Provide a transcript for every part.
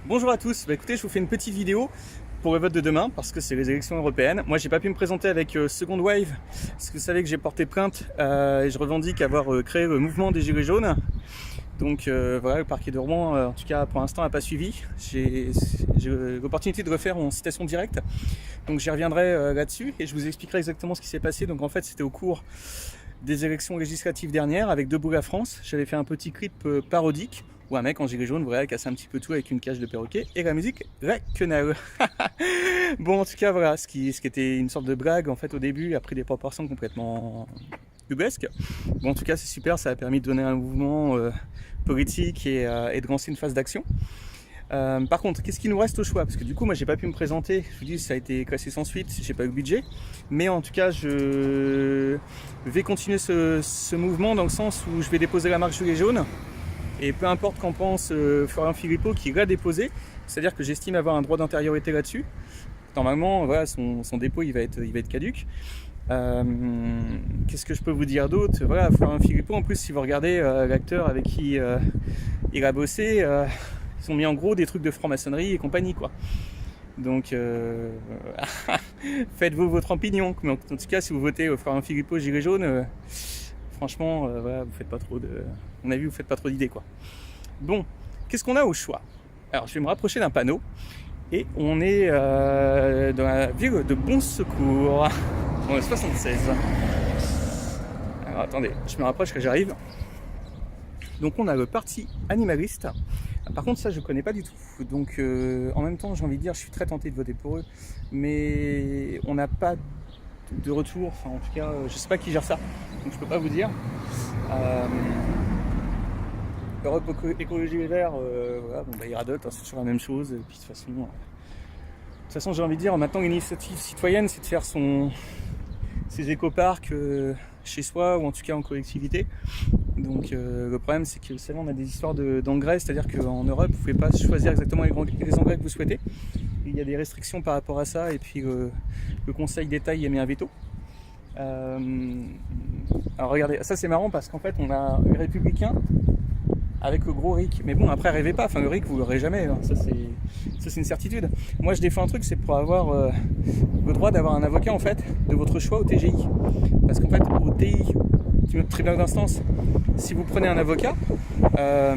Bonjour à tous, écoutez, je vous fais une petite vidéo pour le vote de demain parce que c'est les élections européennes. Moi j'ai pas pu me présenter avec Second Wave parce que vous savez que j'ai porté plainte et je revendique avoir créé le mouvement des Gilets jaunes. Donc voilà, le parquet de Rouen en tout cas pour l'instant n'a pas suivi. J'ai l'opportunité de refaire en citation directe, donc j'y reviendrai là-dessus et je vous expliquerai exactement ce qui s'est passé. Donc en fait c'était au cours des élections législatives dernières avec Debout la France. J'avais fait un petit clip parodique où un mec en gilet jaune, voilà, casse un petit peu tout avec une cage de perroquet et la musique, la quenelle. Bon, en tout cas, voilà, ce qui était une sorte de blague en fait au début a pris des proportions complètement ubuesques. Bon, en tout cas, c'est super, ça a permis de donner un mouvement politique et de lancer une phase d'action. Par contre, qu'est-ce qui nous reste au choix? Parce que du coup, moi, j'ai pas pu me présenter. Je vous dis, ça a été classé sans suite. J'ai pas eu le budget, mais en tout cas, je vais continuer ce mouvement dans le sens où je vais déposer la marque gilet jaune. Et peu importe qu'en pense Florian Philippot qui l'a déposé, c'est-à-dire que j'estime avoir un droit d'antériorité là-dessus. Normalement, voilà, son dépôt il va être caduc. Qu'est-ce que je peux vous dire d'autre? Voilà, Florian Philippot, en plus, si vous regardez l'acteur avec qui il a bossé, ils ont mis en gros des trucs de franc-maçonnerie et compagnie, quoi. Donc, faites-vous votre opinion. Mais en tout cas, si vous votez Florian Philippot gilet jaune, franchement, voilà, vous faites pas trop de... À mon avis, vous faites pas trop d'idées, quoi. Bon, qu'est-ce qu'on a au choix? Alors, je vais me rapprocher d'un panneau et on est dans la ville de Bon Secours, dans le 76. Alors, attendez, je me rapproche que j'arrive. Donc, on a le parti animaliste. Par contre, ça, je connais pas du tout. Donc, en même temps, j'ai envie de dire, je suis très tenté de voter pour eux, mais on n'a pas de retour. Enfin, en tout cas, je sais pas qui gère ça, donc je peux pas vous dire. Europe Écologie Les Verts, voilà, bon, bah, ils radotent, hein, c'est toujours la même chose. Et puis de toute façon, j'ai envie de dire, maintenant l'initiative citoyenne, c'est de faire ses éco-parcs chez soi ou en tout cas en collectivité. Donc le problème, c'est que vous savez, on a des histoires d'engrais, c'est-à-dire qu'en Europe, vous ne pouvez pas choisir exactement les engrais que vous souhaitez. Il y a des restrictions par rapport à ça, et puis le Conseil d'État y a mis un veto. Alors regardez, ça c'est marrant parce qu'en fait, on a les Républicains avec le gros RIC. Mais bon, après, rêvez pas, enfin, le RIC, vous l'aurez jamais, hein. Ça c'est une certitude. Moi, je défends un truc, c'est pour avoir le droit d'avoir un avocat, en fait, de votre choix au TGI. Parce qu'en fait, au TI, notre tribunal d'instance, si vous prenez un avocat, là,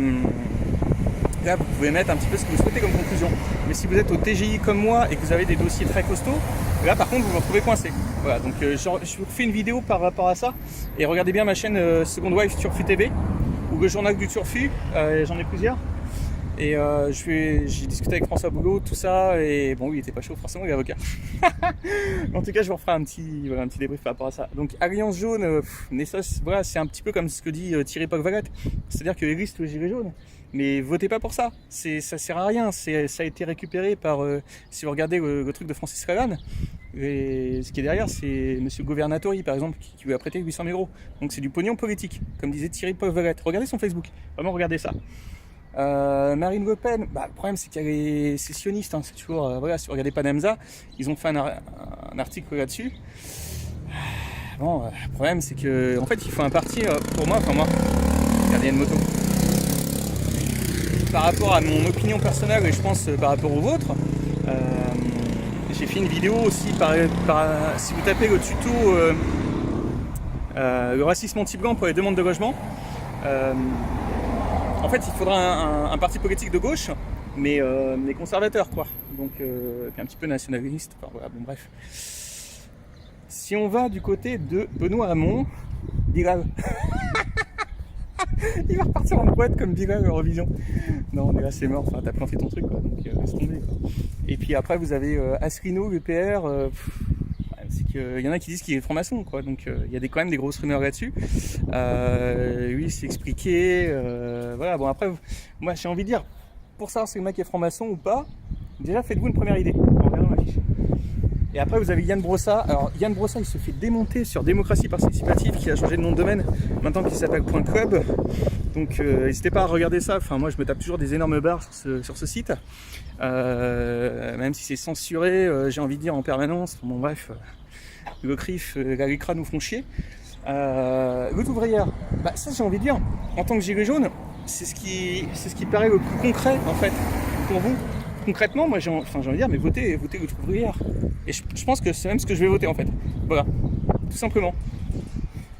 vous pouvez mettre un petit peu ce que vous souhaitez comme conclusion. Mais si vous êtes au TGI comme moi et que vous avez des dossiers très costauds, là, par contre, vous vous retrouvez coincé. Voilà, donc je vous refais une vidéo par rapport à ça. Et regardez bien ma chaîne Second Wave Turfu TV. Ou le journal du Turfu, j'en ai plusieurs. Et j'ai discuté avec François Boulot, tout ça, et bon, il était pas chaud, forcément, il est avocat. En tout cas, je vous referai un petit débrief par rapport à ça. Donc, Alliance jaune, mais ça, voilà, c'est un petit peu comme ce que dit Thierry Pogvalette. C'est-à-dire que les listes, le gilet jaune, mais votez pas pour ça. Ça sert à rien. Ça a été récupéré par, si vous regardez le truc de Francis Lalanne, et ce qui est derrière, c'est Monsieur Governatori, par exemple, qui lui a prêté 800 000 €. Donc c'est du pognon politique, comme disait Thierry Pogvalette. Regardez son Facebook, vraiment regardez ça. Marine Le Pen, bah, le problème c'est qu'elle est sioniste, hein, c'est toujours, voilà, si vous regardez Panemza, ils ont fait un article là-dessus. Bon, le problème c'est que, en fait, il faut un parti, pour moi, enfin moi, regardez, il y a une moto. Par rapport à mon opinion personnelle et je pense par rapport au vôtre, j'ai fait une vidéo aussi, si vous tapez le tuto le racisme anti-blanc pour les demandes de logement, en fait il faudra un parti politique de gauche, mais conservateur, quoi, donc un petit peu nationaliste, enfin, voilà, bon bref. Si on va du côté de Benoît Hamon, Bilal. Il va repartir en boîte comme Bilal Eurovision. Non, mais là c'est mort, enfin, t'as planté ton truc, quoi, donc laisse tomber, quoi. Et puis après vous avez Asselineau, l'UPR, c'est qu'il y en a qui disent qu'il est franc-maçon, quoi, donc il y a quand même des grosses rumeurs là-dessus. Lui il s'est expliqué, voilà, bon après, moi j'ai envie de dire, pour savoir si le mec est franc-maçon ou pas, déjà faites-vous une première idée, en regardant ma fiche. Et après vous avez Yann Brossa. Alors Yann Brossa il se fait démonter sur Démocratie Participative qui a changé de nom de domaine maintenant qu'il s'appelle .club. Donc n'hésitez pas à regarder ça. Enfin moi je me tape toujours des énormes barres sur ce site. Même si c'est censuré, j'ai envie de dire en permanence. Bon bref, le CRIF, la LICRA nous font chier. Lutte ouvrière, bah, ça j'ai envie de dire, en tant que gilet jaune, c'est ce qui paraît le plus concret en fait pour vous. concrètement, moi j'ai envie de dire, mais votez Lutte ouvrière. Et je pense que c'est même ce que je vais voter en fait. Voilà, tout simplement.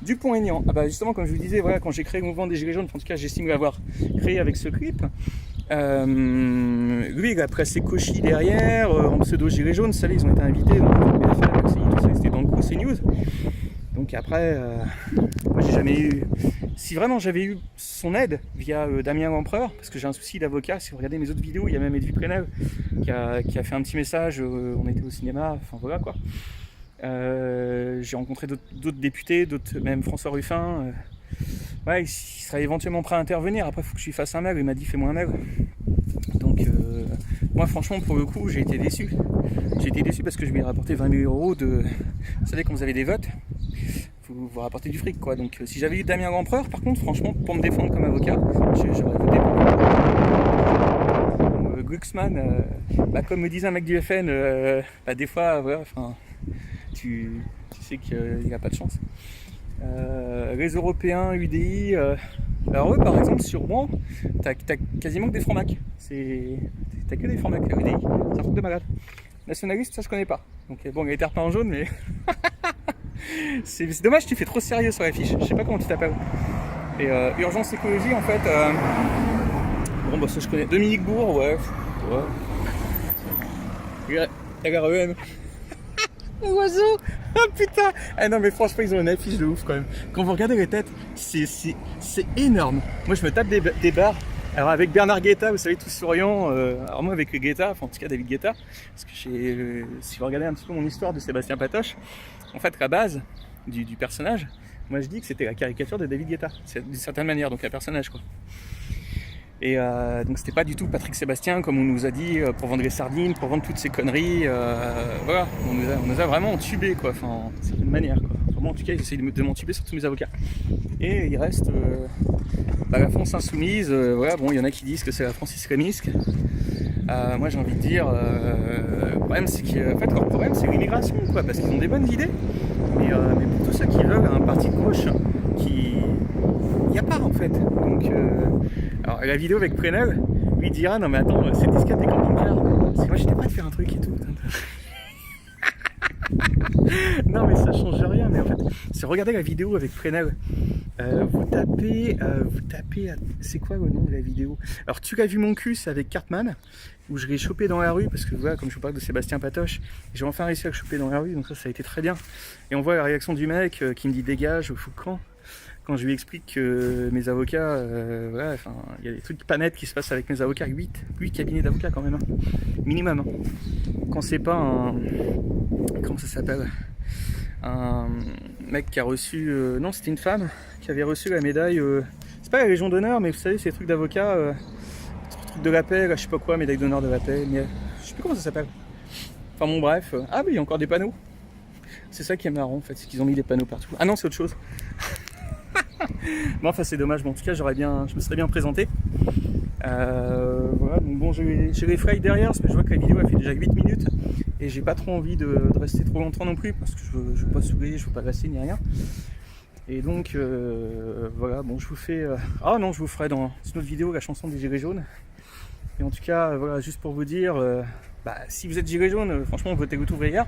Dupont-Aignan, ah bah justement comme je vous disais, voilà, quand j'ai créé le mouvement des Gilets jaunes, en tout cas j'estime l'avoir créé avec ce clip, lui il a pressé Cauchy derrière, en pseudo Gilets jaunes, vous savez, ils ont été invités, donc BFM, tout ça, c'était dans le coup, c'est news. Donc après, moi j'ai jamais eu, si vraiment j'avais eu son aide via Damien Lempereur, parce que j'ai un souci d'avocat, si vous regardez mes autres vidéos, il y a même Edwige Plenel qui a fait un petit message, on était au cinéma, enfin voilà quoi. J'ai rencontré d'autres députés, même François Ruffin. Ouais, il serait éventuellement prêt à intervenir. Après, il faut que je lui fasse un mail. Il m'a dit fais-moi un mail. Donc, moi, franchement, pour le coup, j'ai été déçu. J'ai été déçu parce que je lui ai rapporté 20 000 euros de. Vous savez, quand vous avez des votes, vous rapportez du fric, quoi. Donc, si j'avais eu Damien Lempereur, par contre, franchement, pour me défendre comme avocat, j'aurais voté pour Glucksmann. Comme me disait un mec du FN, des fois, voilà, enfin. Tu sais qu'il n'a pas de chance. Les Européens, UDI, alors eux par exemple sur Rouen, t'as quasiment que des francs-macs. T'as que des francs-macs à UDI, c'est un truc de malade. Nationaliste, ça je connais pas. Donc bon, il y a été repeint en jaune, mais c'est dommage, tu fais trop sérieux sur la fiche. Je sais pas comment tu t'appelles. Et urgence écologie en fait. Bon bah ça je connais. Dominique Bourg, ouais. LREM. Oiseau. Ah putain. Ah non mais franchement ils ont une affiche de ouf quand même. Quand vous regardez les têtes, c'est énorme. Moi je me tape des barres. Alors avec Bernard Guetta, vous savez, tout souriant. Alors moi avec Guetta, enfin en tout cas David Guetta, parce que si vous regardez un petit peu mon histoire de Sébastien Patoche, en fait la base du personnage, moi je dis que c'était la caricature de David Guetta, d'une certaine manière, donc un personnage quoi. Et donc c'était pas du tout Patrick Sébastien comme on nous a dit pour vendre les sardines, pour vendre toutes ces conneries. Voilà, on nous a vraiment entubés quoi, enfin c'est une manière quoi. Vraiment en tout cas ils essayent de m'entuber sur tous mes avocats. Et il reste la France insoumise. Voilà, bon il y en a qui disent que c'est la France islamisque. Moi j'ai envie de dire, le problème c'est que en fait leur problème c'est l'immigration quoi, parce qu'ils ont des bonnes idées. Mais pour tous ceux qui veulent un parti de gauche il n'y a pas en fait. Donc alors la vidéo avec Prenel, lui dira non mais attends, c'est le disquette des camping-cars. Parce que moi j'étais prêt de faire un truc et tout. Non mais ça change rien, mais en fait, si vous regardez la vidéo avec Prenel, vous tapez, c'est quoi le nom de la vidéo? Alors tu l'as vu mon cul, c'est avec Cartman, où je l'ai chopé dans la rue, parce que voilà, comme je vous parle de Sébastien Patoche, j'ai enfin réussi à le choper dans la rue, donc ça a été très bien. Et on voit la réaction du mec qui me dit dégage, fous de camp. Quand je lui explique que mes avocats, voilà, enfin, il y a des trucs pas nets qui se passent avec mes avocats, 8 cabinets d'avocats quand même, hein, minimum. Hein. Quand c'est pas un, comment ça s'appelle, un mec qui a reçu, non c'était une femme qui avait reçu la médaille, c'est pas la Légion d'honneur, mais vous savez ces trucs d'avocats, truc de la paix, là, je sais pas quoi, médaille d'honneur de la paix, mais je sais plus comment ça s'appelle. Enfin bon bref, ah oui il y a encore des panneaux. C'est ça qui est marrant en fait, c'est qu'ils ont mis des panneaux partout. Ah non c'est autre chose. Bon enfin c'est dommage, bon, en tout cas je me serais bien présenté. Voilà, donc bon j'ai les frays derrière parce que je vois que la vidéo a fait déjà 8 minutes et j'ai pas trop envie de rester trop longtemps non plus parce que je veux pas saouler, je veux pas rester ni rien. Et donc voilà, bon je vous fais... Ah non, je vous ferai dans une autre vidéo la chanson des Gilets jaunes. Et en tout cas, voilà, juste pour vous dire, si vous êtes Gilets jaunes, franchement votez Lutte ouvrière.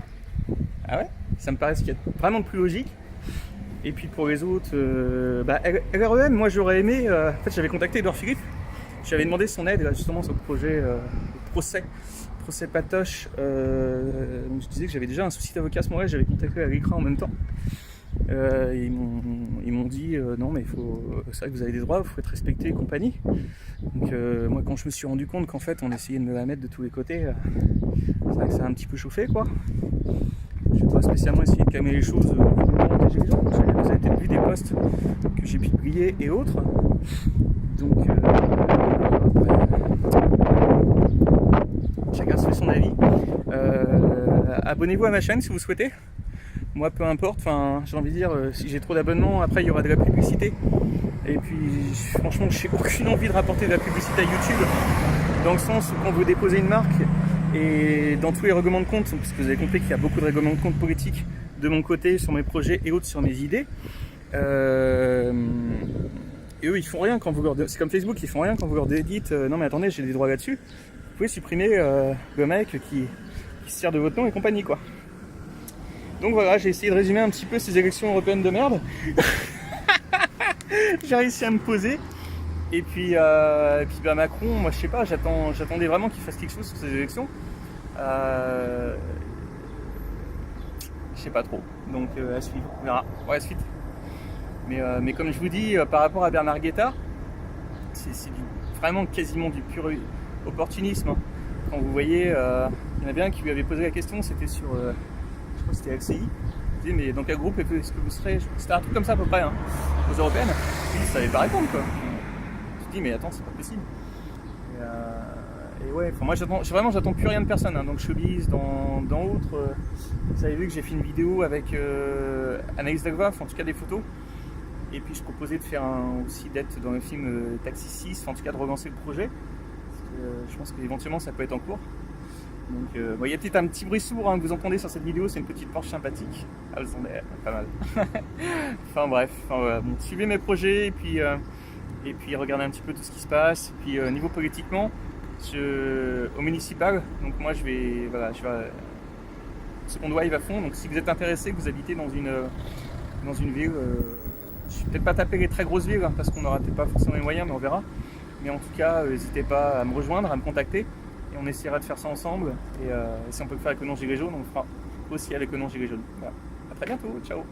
Ah ouais, ça me paraît ce qu'il y a vraiment de plus logique. Et puis pour les autres, LREM, moi j'aurais aimé, en fait j'avais contacté Edouard Philippe, j'avais demandé son aide là, justement sur le projet, le procès Patoche, donc je disais que j'avais déjà un souci d'avocat à ce moment-là, j'avais contacté la LICRA en même temps. Ils m'ont dit non mais c'est vrai que vous avez des droits, il faut être respecté et compagnie. Donc moi quand je me suis rendu compte qu'en fait on essayait de me la mettre de tous les côtés, c'est vrai que ça a un petit peu chauffé quoi. Je n'ai pas spécialement essayé de calmer les choses des Gilets jaunes. Vous avez peut-être vu des posts que j'ai publiés et autres. Donc chacun se fait son avis. Abonnez-vous à ma chaîne si vous souhaitez. Moi peu importe, enfin j'ai envie de dire si j'ai trop d'abonnements, après il y aura de la publicité. Et puis franchement j'ai aucune envie de rapporter de la publicité à YouTube. Dans le sens où quand vous déposez une marque, et dans tous les règlements de compte, parce que vous avez compris qu'il y a beaucoup de règlements de compte politiques de mon côté, sur mes projets et autres sur mes idées. Et eux, ils font rien quand vous leur... C'est comme Facebook, ils font rien quand vous leur dites non mais attendez, j'ai des droits là-dessus. vous pouvez supprimer le mec qui se sert de votre nom et compagnie, quoi. Donc voilà, j'ai essayé de résumer un petit peu ces élections européennes de merde. J'ai réussi à me poser. Et puis bah, Macron, moi je sais pas, j'attendais vraiment qu'il fasse quelque chose sur ces élections. Je sais pas trop. Donc à suivre, on verra. Ouais, à suite. Mais comme je vous dis, par rapport à Bernard Guetta, c'est vraiment quasiment du pur opportunisme. Hein. Quand vous voyez, il y en a bien qui lui avait posé la question, c'était sur, je crois que c'était LCI. Il disait, mais dans quel groupe est-ce que vous serez? C'était un truc comme ça à peu près, hein, aux européennes. Il savait pas répondre, quoi. Je me dis, mais attends, c'est pas possible. Et ouais, moi j'attends plus rien de personne, hein, donc showbiz, dans autres. Vous avez vu que j'ai fait une vidéo avec Anaïs Dagvaf, en tout cas des photos. Et puis je proposais de faire aussi d'être dans le film Taxi 6, en tout cas de relancer le projet. Parce que, je pense qu'éventuellement ça peut être en cours. Donc bon, il y a peut-être un petit bruit sourd hein, que vous entendez sur cette vidéo, c'est une petite Porsche sympathique. Ah, le son est pas mal. Enfin bref, voilà. Bon, suivez mes projets et puis regardez un petit peu tout ce qui se passe. Et puis niveau politiquement, au municipal, donc moi je vais Second Wave à fond. Donc si vous êtes intéressé, que vous habitez dans une ville, je ne vais peut-être pas taper les très grosses villes hein, parce qu'on n'aura peut-être pas forcément les moyens, mais on verra. Mais en tout cas, n'hésitez pas à me rejoindre, à me contacter et on essaiera de faire ça ensemble. Et si on peut le faire avec le non gilet jaune, on le fera aussi avec le non gilet jaune. Voilà. À très bientôt, ciao.